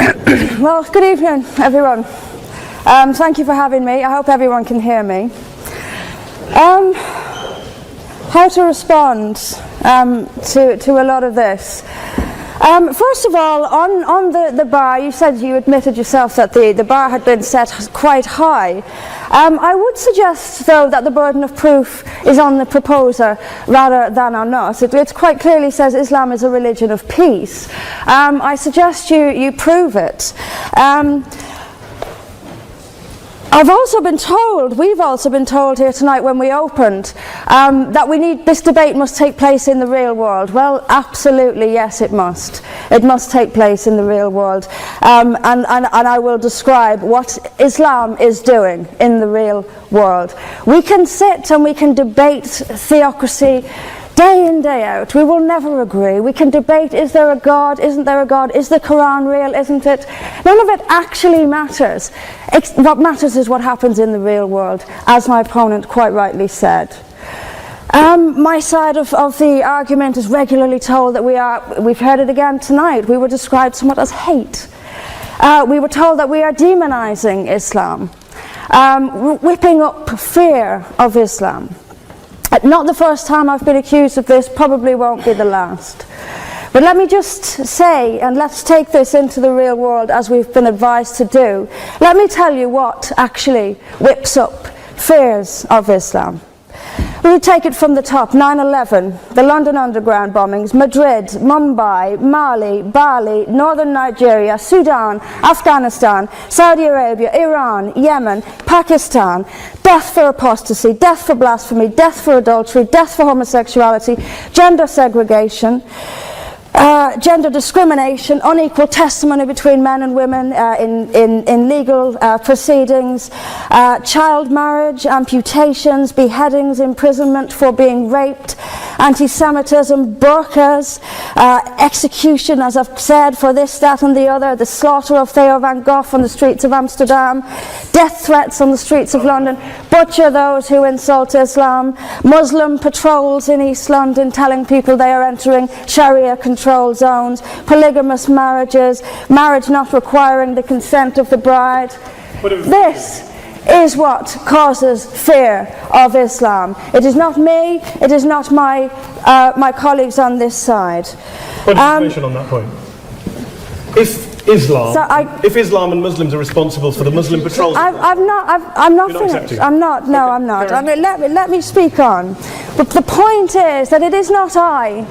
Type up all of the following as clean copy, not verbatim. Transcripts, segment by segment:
Well, good evening, everyone. Thank you for having me. I hope everyone can hear me. How to respond to a lot of this. First of all, on the bar, you said you admitted yourself that the bar had been set quite high. I would suggest, though, that the burden of proof is on the proposer rather than on us. It quite clearly says Islam is a religion of peace. I suggest you prove it. We've also been told here tonight when we opened that this debate must take place in the real world. Well, absolutely, yes, it must. It must take place in the real world. And I will describe what Islam is doing in the real world. We can sit and we can debate theocracy day in, day out. We will never agree. We can debate, is there a God, isn't there a God, is the Quran real, isn't it? None of it actually matters. What matters is what happens in the real world, as my opponent quite rightly said. My side of the argument is regularly told that we've heard it again tonight, we were described somewhat as hate. We were told that we are demonizing Islam, whipping up fear of Islam. Not the first time I've been accused of this, probably won't be the last. But let me just say, and let's take this into the real world as we've been advised to do. Let me tell you what actually whips up fears of Islam. We take it from the top. 9/11, the London Underground bombings, Madrid, Mumbai, Mali, Bali, northern Nigeria, Sudan, Afghanistan, Saudi Arabia, Iran, Yemen, Pakistan, death for apostasy, death for blasphemy, death for adultery, death for homosexuality, gender segregation, gender discrimination, unequal testimony between men and women in legal proceedings, child marriage, amputations, beheadings, imprisonment for being raped, anti-Semitism, burqas, execution, as I've said, for this, that and the other, the slaughter of Theo van Gogh on the streets of Amsterdam, death threats on the streets of London, butcher those who insult Islam, Muslim patrols in East London telling people they are entering Sharia controlled zones, polygamous marriages, marriage not requiring the consent of the bride. This is what causes fear of Islam. It is not me, it is not my colleagues on this side. What information on that point? If Islam and Muslims are responsible for the Muslim patrols, I'm not finished. I'm not. No, I'm not. I mean, let me speak on. But the point is that it is not I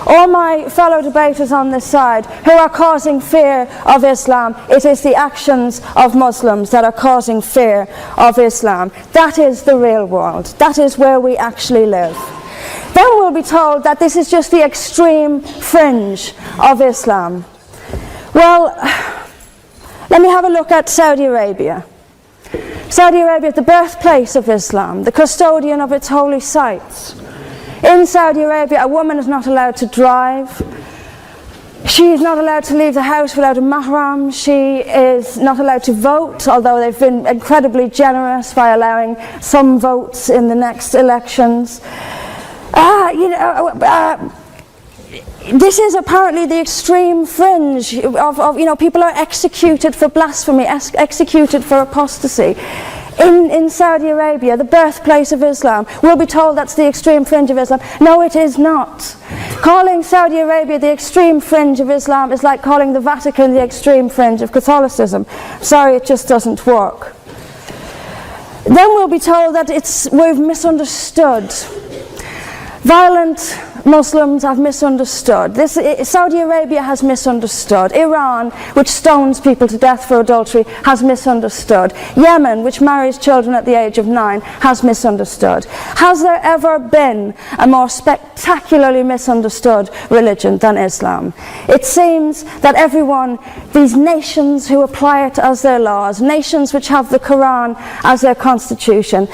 or my fellow debaters on this side who are causing fear of Islam. It is the actions of Muslims that are causing fear of Islam. That is the real world. That is where we actually live. Then we'll be told that this is just the extreme fringe of Islam. Well, let me have a look at Saudi Arabia. Saudi Arabia is the birthplace of Islam, the custodian of its holy sites. In Saudi Arabia, a woman is not allowed to drive. She is not allowed to leave the house without a mahram. She is not allowed to vote, although they've been incredibly generous by allowing some votes in the next elections. This is apparently the extreme fringe of people are executed for blasphemy, executed for apostasy. In Saudi Arabia, the birthplace of Islam, we'll be told that's the extreme fringe of Islam. No, it is not. Calling Saudi Arabia the extreme fringe of Islam is like calling the Vatican the extreme fringe of Catholicism. Sorry, it just doesn't work. Then we'll be told that we've misunderstood. Violent Muslims have misunderstood. Saudi Arabia has misunderstood. Iran, which stones people to death for adultery, has misunderstood. Yemen, which marries children at the age of 9, has misunderstood. Has there ever been a more spectacularly misunderstood religion than Islam? It seems that these nations who apply it as their laws, nations which have the Quran as their constitution,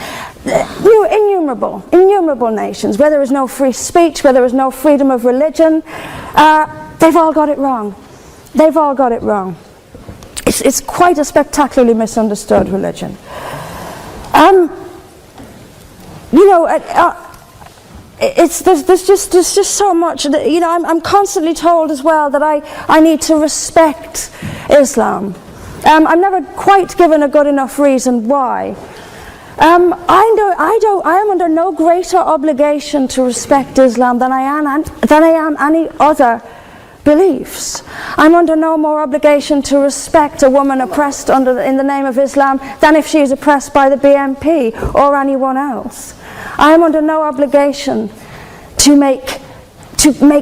innumerable nations, where there is no free speech, where there is no freedom of religion, they've all got it wrong. They've all got it wrong. It's quite a spectacularly misunderstood religion. There's just so much. I'm constantly told as well that I need to respect Islam. I'm never quite given a good enough reason why. I am under no greater obligation to respect Islam than I am any other beliefs. I'm under no more obligation to respect a woman oppressed in the name of Islam than if she is oppressed by the BNP or anyone else. I am under no obligation to make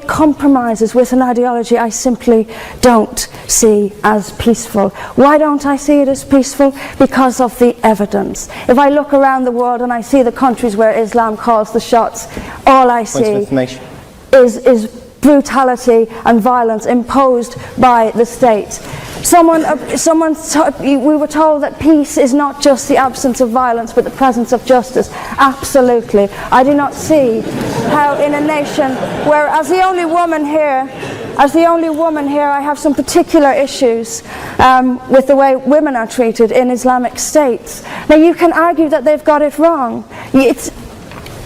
compromises with an ideology I simply don't see as peaceful. Why don't I see it as peaceful? Because of the evidence. If I look around the world and I see the countries where Islam calls the shots, all I see is brutality and violence imposed by the state. We were told that peace is not just the absence of violence but the presence of justice. Absolutely. I do not see how in a nation where, as the only woman here, I have some particular issues with the way women are treated in Islamic states. Now you can argue that they've got it wrong.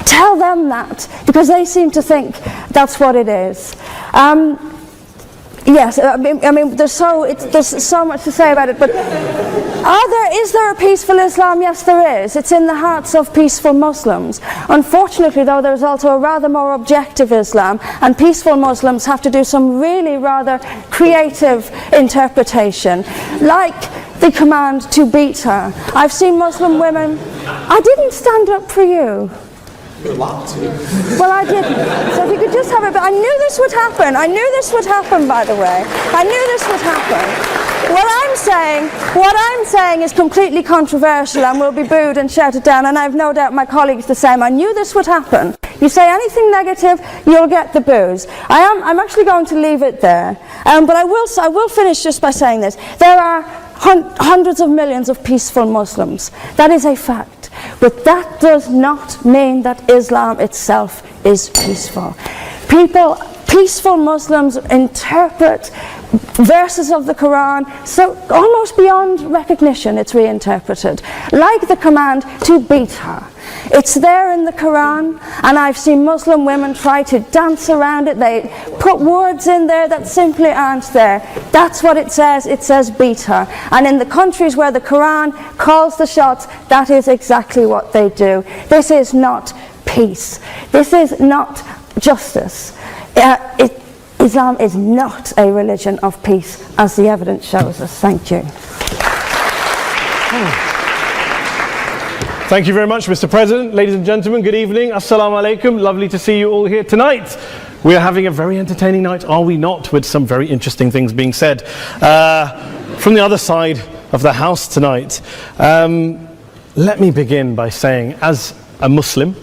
Tell them that, because they seem to think that's what it is. Yes, I mean there's so much to say about it, but is there a peaceful Islam? Yes, there is. It's in the hearts of peaceful Muslims. Unfortunately, though, there's also a rather more objective Islam, and peaceful Muslims have to do some really rather creative interpretation, like the command to beat her. I've seen Muslim women. I didn't stand up for you. You're allowed to. Well, I didn't. So if you could just have it. But I knew this would happen. I knew this would happen, by the way. I knew this would happen. What I'm saying is completely controversial and will be booed and shouted down, and I have no doubt my colleagues the same. I knew this would happen. You say anything negative, you'll get the boos. I'm actually going to leave it there. But I will finish just by saying this. There are hundreds of millions of peaceful Muslims. That is a fact. But that does not mean that Islam itself is peaceful. Peaceful Muslims interpret verses of the Quran so almost beyond recognition. It's reinterpreted, like the command to beat her. It's there in the Quran, and I've seen Muslim women try to dance around it. They put words in there that simply aren't there. That's what it says. It says beat her. And in the countries where the Quran calls the shots, that is exactly what they do. This is not peace. This is not justice. Islam is not a religion of peace, as the evidence shows us. Thank you. Thank you very much, Mr. President. Ladies and gentlemen, good evening. Assalamu alaikum. Lovely to see you all here tonight. We are having a very entertaining night, are we not, with some very interesting things being said from the other side of the house tonight. Let me begin by saying, as a Muslim,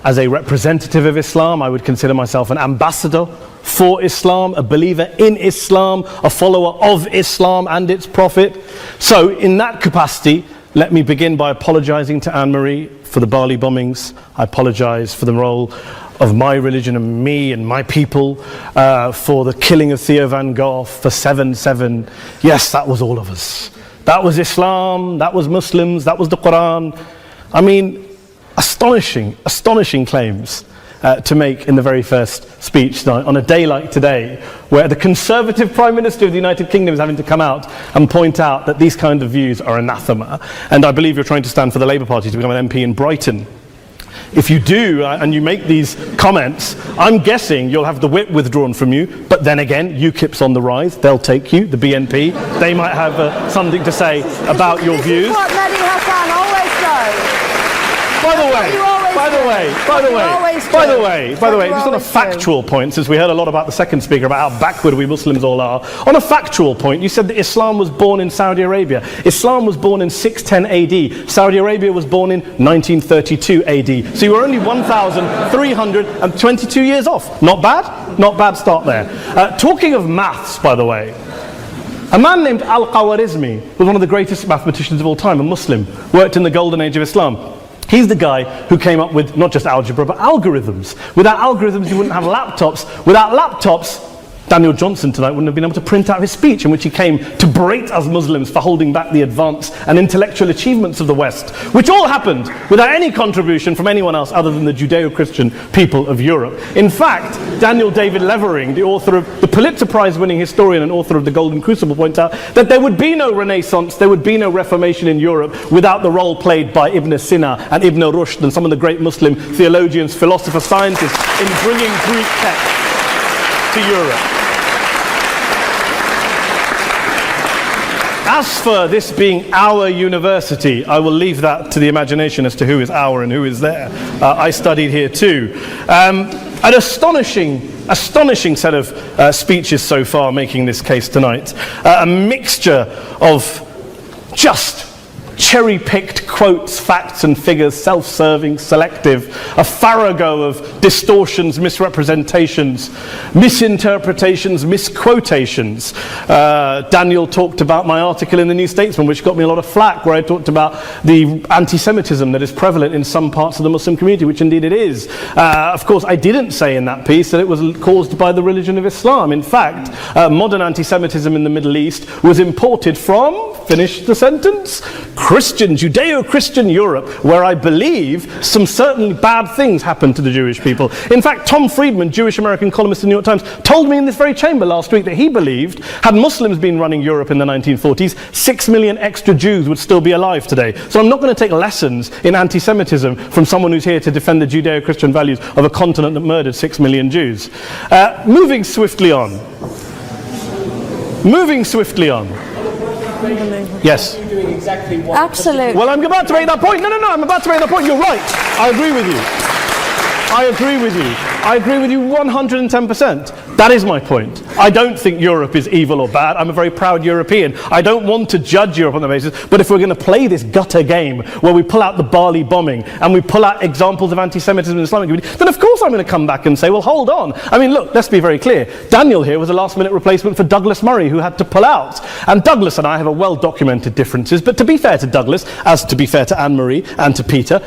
as a representative of Islam, I would consider myself an ambassador for Islam, a believer in Islam, a follower of Islam and its Prophet. So in that capacity, let me begin by apologizing to Anne-Marie for the Bali bombings. I apologize for the role of my religion and me and my people, for the killing of Theo van Gogh, for 7/7. Yes, that was all of us. That was Islam, that was Muslims, that was the Quran. I mean, astonishing claims to make in the very first speech tonight, on a day like today, where the Conservative Prime Minister of the United Kingdom is having to come out and point out that these kind of views are anathema. And I believe you're trying to stand for the Labour Party to become an MP in Brighton. If you do, and you make these comments, I'm guessing you'll have the whip withdrawn from you, but then again, UKIP's on the rise, they'll take you, the BNP, they might have something to say about your views. This is what Mehdi Hassan always does. By the way, just on a factual point, since we heard a lot about the second speaker, about how backward we Muslims all are, on a factual point, you said that Islam was born in Saudi Arabia. Islam was born in 610 AD. Saudi Arabia was born in 1932 AD. So you were only 1,322 years off. Not bad? Not bad start there. Talking of maths, by the way, a man named Al-Khawarizmi was one of the greatest mathematicians of all time, a Muslim, worked in the golden age of Islam. He's the guy who came up with not just algebra, but algorithms. Without algorithms, you wouldn't have laptops. Without laptops, Daniel Johnson tonight wouldn't have been able to print out his speech in which he came to berate us Muslims for holding back the advance and intellectual achievements of the West, which all happened without any contribution from anyone else other than the Judeo-Christian people of Europe. In fact, Daniel David Levering, the author of the Pulitzer Prize-winning historian and author of The Golden Crucible, points out that there would be no Renaissance, there would be no Reformation in Europe without the role played by Ibn Sina and Ibn Rushd and some of the great Muslim theologians, philosophers, scientists in bringing Greek texts to Europe. As for this being our university, I will leave that to the imagination as to who is our and who is there. I studied here too. An astonishing set of speeches so far making this case tonight. A mixture of just cherry-picked quotes, facts and figures, self-serving, selective, a farrago of distortions, misrepresentations, misinterpretations, misquotations. Daniel talked about my article in the New Statesman, which got me a lot of flack, where I talked about the anti-Semitism that is prevalent in some parts of the Muslim community, which indeed it is. Of course, I didn't say in that piece that it was caused by the religion of Islam. In fact, modern anti-Semitism in the Middle East was imported from, finish the sentence, Christian, Judeo-Christian Europe, where I believe some certainly bad things happened to the Jewish people. In fact, Tom Friedman, Jewish-American columnist in the New York Times, told me in this very chamber last week that he believed, had Muslims been running Europe in the 1940s, 6 million extra Jews would still be alive today. So I'm not going to take lessons in anti-Semitism from someone who's here to defend the Judeo-Christian values of a continent that murdered 6 million Jews. Moving swiftly on. Yes. Absolutely. Well, I'm about to make that point. No, I'm about to make that point. You're right. I agree with you. I agree with you 110%. That is my point. I don't think Europe is evil or bad. I'm a very proud European. I don't want to judge Europe on that basis, but if we're going to play this gutter game where we pull out the Bali bombing and we pull out examples of anti-Semitism in the Islamic community, then of course I'm going to come back and say, well, hold on. I mean, look, let's be very clear. Daniel here was a last-minute replacement for Douglas Murray, who had to pull out. And Douglas and I have a well-documented differences, but to be fair to Douglas, as to be fair to Anne-Marie and to Peter,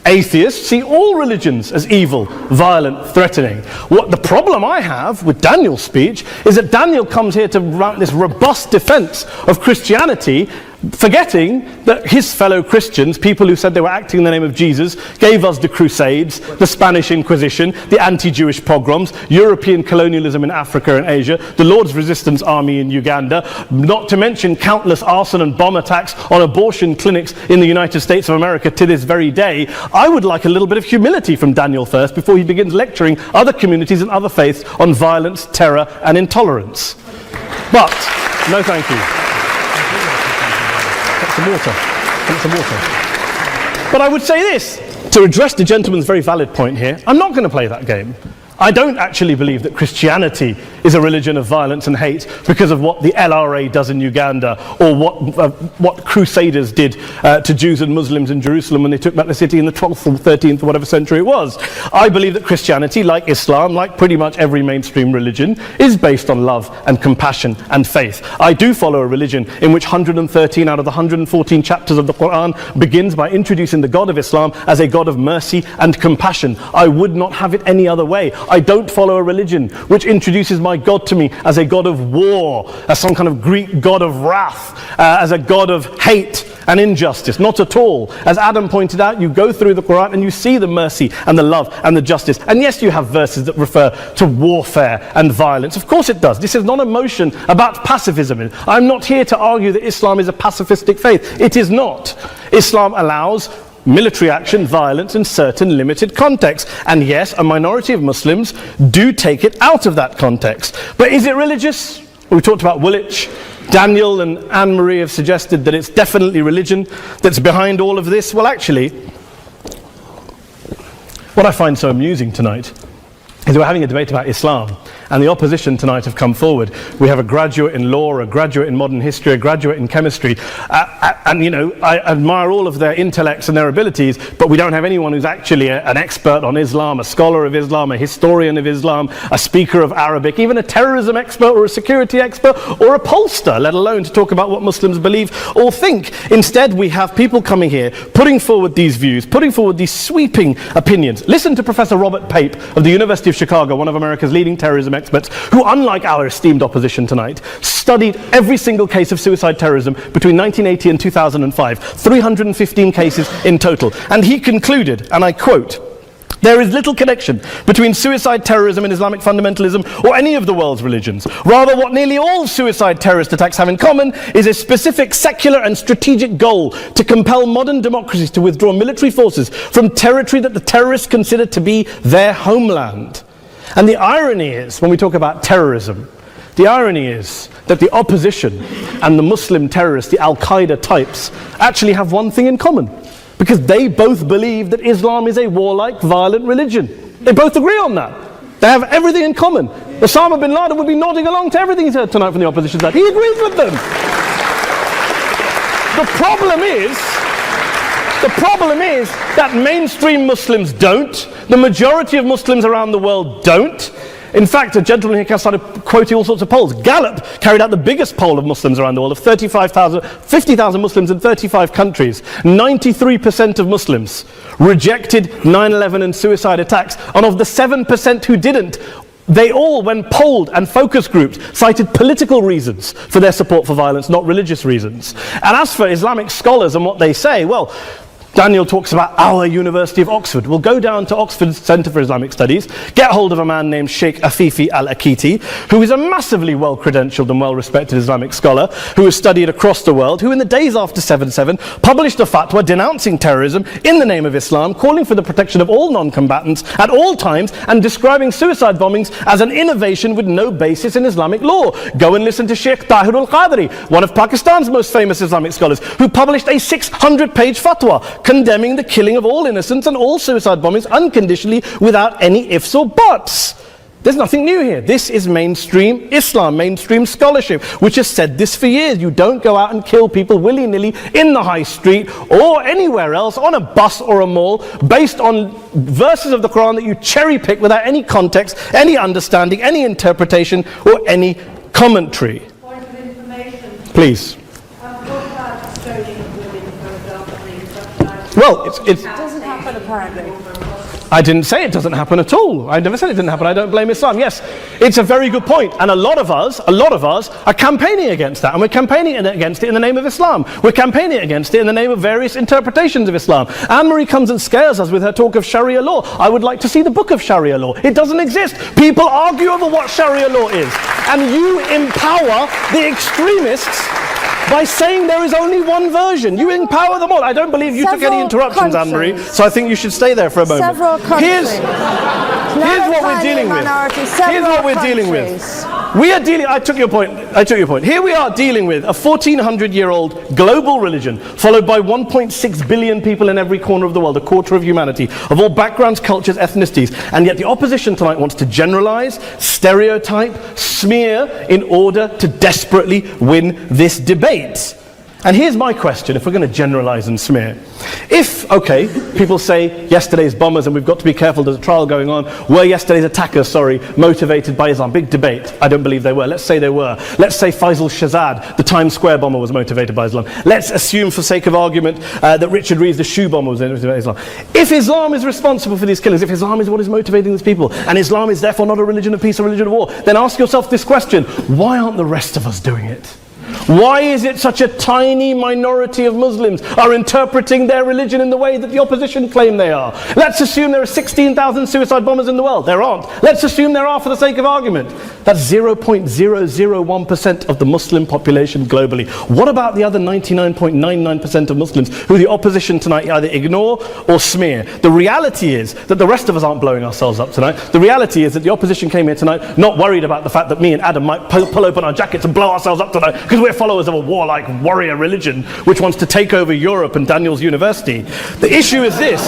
Atheists see all religions as evil, violent, threatening. What the problem I have with Daniel's speech is that Daniel comes here to run this robust defense of Christianity, forgetting that his fellow Christians, people who said they were acting in the name of Jesus, gave us the Crusades, the Spanish Inquisition, the anti-Jewish pogroms, European colonialism in Africa and Asia, the Lord's Resistance Army in Uganda, not to mention countless arson and bomb attacks on abortion clinics in the United States of America to this very day. I would like a little bit of humility from Daniel first before he begins lecturing other communities and other faiths on violence, terror and intolerance. But, no thank you. Some water. But I would say this, to address the gentleman's very valid point here, I'm not going to play that game. I don't actually believe that Christianity is a religion of violence and hate because of what the LRA does in Uganda or what Crusaders did to Jews and Muslims in Jerusalem when they took back the city in the 12th or 13th or whatever century it was. I believe that Christianity, like Islam, like pretty much every mainstream religion, is based on love and compassion and faith. I do follow a religion in which 113 out of the 114 chapters of the Quran begins by introducing the God of Islam as a God of mercy and compassion. I would not have it any other way. I don't follow a religion which introduces my God to me as a God of war, as some kind of Greek God of wrath, as a God of hate and injustice. Not at all. As Adam pointed out, you go through the Quran and you see the mercy and the love and the justice. And yes, you have verses that refer to warfare and violence. Of course it does. This is not a motion about pacifism. I'm not here to argue that Islam is a pacifistic faith. It is not. Islam allows military action, violence in certain limited contexts. And yes, a minority of Muslims do take it out of that context. But is it religious? We talked about Woolwich. Daniel and Anne-Marie have suggested that it's definitely religion that's behind all of this. Well, actually, what I find so amusing tonight is we're having a debate about Islam, and the opposition tonight have come forward. We have a graduate in law, a graduate in modern history, a graduate in chemistry, and you know, I admire all of their intellects and their abilities, but we don't have anyone who's actually an expert on Islam, a scholar of Islam, a historian of Islam, a speaker of Arabic, even a terrorism expert or a security expert or a pollster, let alone to talk about what Muslims believe or think. Instead, we have people coming here, putting forward these views, putting forward these sweeping opinions. Listen to Professor Robert Pape of the University of Chicago, one of America's leading terrorism experts who, unlike our esteemed opposition tonight, studied every single case of suicide terrorism between 1980 and 2005, 315 cases in total. And he concluded, and I quote, "There is little connection between suicide terrorism and Islamic fundamentalism or any of the world's religions. Rather, what nearly all suicide terrorist attacks have in common is a specific secular and strategic goal to compel modern democracies to withdraw military forces from territory that the terrorists consider to be their homeland." And the irony is, when we talk about terrorism, the irony is that the opposition and the Muslim terrorists, the Al-Qaeda types, actually have one thing in common. Because they both believe that Islam is a warlike, violent religion. They both agree on that. They have everything in common. Osama bin Laden would be nodding along to everything he's heard tonight from the opposition side. He agrees with them. The problem is that mainstream Muslims don't. The majority of Muslims around the world don't. In fact, a gentleman here started quoting all sorts of polls. Gallup carried out the biggest poll of Muslims around the world, of 50,000 Muslims in 35 countries. 93% of Muslims rejected 9/11 and suicide attacks. And of the 7% who didn't, they all, when polled and focus groups, cited political reasons for their support for violence, not religious reasons. And as for Islamic scholars and what they say, well, Daniel talks about our University of Oxford. We'll go down to Oxford's Centre for Islamic Studies, get hold of a man named Sheikh Afifi al-Akiti, who is a massively well-credentialed and well-respected Islamic scholar, who has studied across the world, who in the days after 7/7 published a fatwa denouncing terrorism in the name of Islam, calling for the protection of all non-combatants at all times, and describing suicide bombings as an innovation with no basis in Islamic law. Go and listen to Sheikh Tahir al-Qadri, one of Pakistan's most famous Islamic scholars, who published a 600-page fatwa condemning the killing of all innocents and all suicide bombings unconditionally without any ifs or buts. There's nothing new here. This is mainstream Islam, mainstream scholarship, which has said this for years. You don't go out and kill people willy-nilly in the high street or anywhere else, on a bus or a mall, based on verses of the Quran that you cherry-pick without any context, any understanding, any interpretation, or any commentary. Point of information. Please. Well, it doesn't happen apparently. I didn't say it doesn't happen at all. I never said it didn't happen. I don't blame Islam. Yes, it's a very good point. And a lot of us are campaigning against that. And we're campaigning against it in the name of Islam. We're campaigning against it in the name of various interpretations of Islam. Anne-Marie comes and scares us with her talk of Sharia law. I would like to see the book of Sharia law. It doesn't exist. People argue over what Sharia law is. And you empower the extremists by saying there is only one version. You empower them all. I don't believe you took any interruptions, Anne-Marie, so I think you should stay there for a moment. Several countries. Here's what we're dealing with. Here's what we're dealing with. I took your point. Here we are dealing with a 1400-year-old global religion, followed by 1.6 billion people in every corner of the world, a quarter of humanity, of all backgrounds, cultures, ethnicities. And yet the opposition tonight wants to generalize, stereotype, smear in order to desperately win this debate. And here's my question, if we're going to generalize and smear. If, okay, people say yesterday's bombers, and we've got to be careful, there's a trial going on, were yesterday's attackers, motivated by Islam? Big debate. I don't believe they were. Let's say they were. Let's say Faisal Shahzad, the Times Square bomber, was motivated by Islam. Let's assume, for sake of argument, that Richard Reeves, the shoe bomber, was motivated by Islam. If Islam is responsible for these killings, if Islam is what is motivating these people, and Islam is therefore not a religion of peace, a religion of war, then ask yourself this question: why aren't the rest of us doing it? Why is it such a tiny minority of Muslims are interpreting their religion in the way that the opposition claim they are? Let's assume there are 16,000 suicide bombers in the world. There aren't. Let's assume there are for the sake of argument. That's 0.001% of the Muslim population globally. What about the other 99.99% of Muslims who the opposition tonight either ignore or smear? The reality is that the rest of us aren't blowing ourselves up tonight. The reality is that the opposition came here tonight not worried about the fact that me and Adam might pull open our jackets and blow ourselves up tonight because we're followers of a warlike warrior religion which wants to take over Europe and Daniel's university. The issue is this.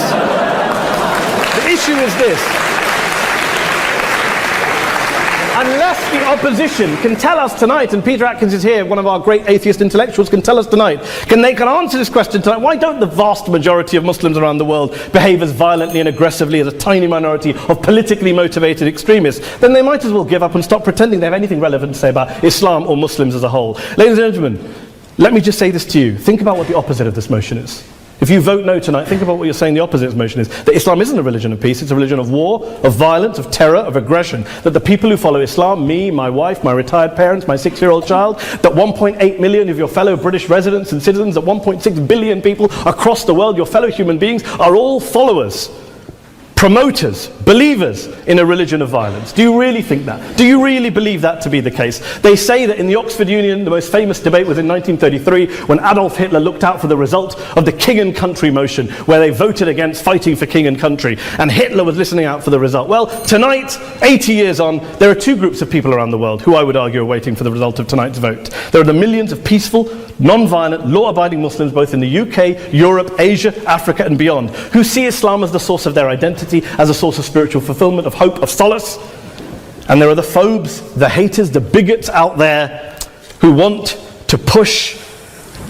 Unless the opposition can tell us tonight, and Peter Atkins is here, one of our great atheist intellectuals, can tell us tonight, can answer this question tonight: why don't the vast majority of Muslims around the world behave as violently and aggressively as a tiny minority of politically motivated extremists? Then they might as well give up and stop pretending they have anything relevant to say about Islam or Muslims as a whole. Ladies and gentlemen, let me just say this to you. Think about what the opposite of this motion is. If you vote no tonight, think about what you're saying the opposite motion is. That Islam isn't a religion of peace, it's a religion of war, of violence, of terror, of aggression. That the people who follow Islam, me, my wife, my retired parents, my 6-year-old child, that 1.8 million of your fellow British residents and citizens, that 1.6 billion people across the world, your fellow human beings, are all followers, promoters, believers in a religion of violence. Do you really think that? Do you really believe that to be the case? They say that in the Oxford Union, the most famous debate was in 1933 when Adolf Hitler looked out for the result of the King and Country motion, where they voted against fighting for King and Country, and Hitler was listening out for the result. Well, tonight, 80 years on, there are two groups of people around the world who I would argue are waiting for the result of tonight's vote. There are the millions of peaceful, non-violent, law-abiding Muslims both in the UK, Europe, Asia, Africa and beyond, who see Islam as the source of their identity, as a source of spiritual fulfillment, of hope, of solace. And there are the phobes, the haters, the bigots out there who want to push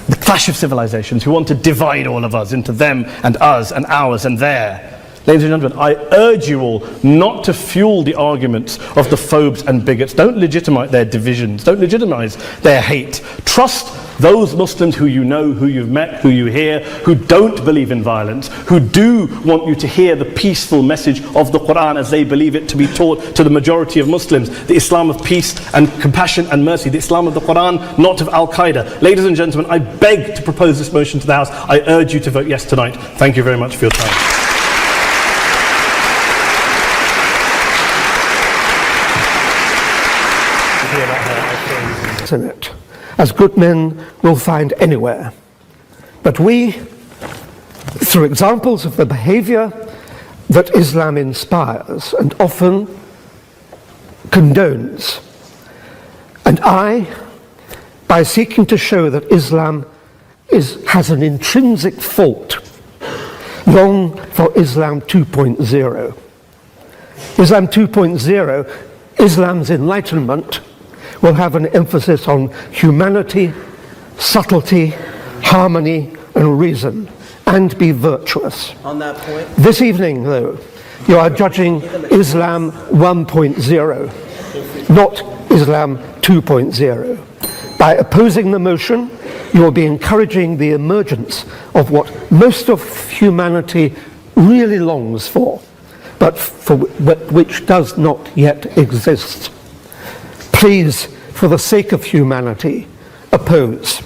the clash of civilizations, who want to divide all of us into them and us and ours and their. Ladies and gentlemen, I urge you all not to fuel the arguments of the phobes and bigots. Don't legitimize their divisions. Don't legitimize their hate. Trust those Muslims who you know, who you've met, who you hear, who don't believe in violence, who do want you to hear the peaceful message of the Quran as they believe it to be taught to the majority of Muslims, the Islam of peace and compassion and mercy, the Islam of the Quran, not of Al-Qaeda. Ladies and gentlemen, I beg to propose this motion to the House. I urge you to vote yes tonight. Thank you very much for your time. In it, as good men will find anywhere. But we, through examples of the behavior that Islam inspires and often condones, and by seeking to show that Islam has an intrinsic fault, long for Islam 2.0. Islam 2.0, Islam's enlightenment, will have an emphasis on humanity, subtlety, harmony, and reason, and be virtuous. On that point, this evening, though, you are judging Islam 1.0, not Islam 2.0. By opposing the motion, you will be encouraging the emergence of what most of humanity really longs for, but which does not yet exist. Please, for the sake of humanity, oppose.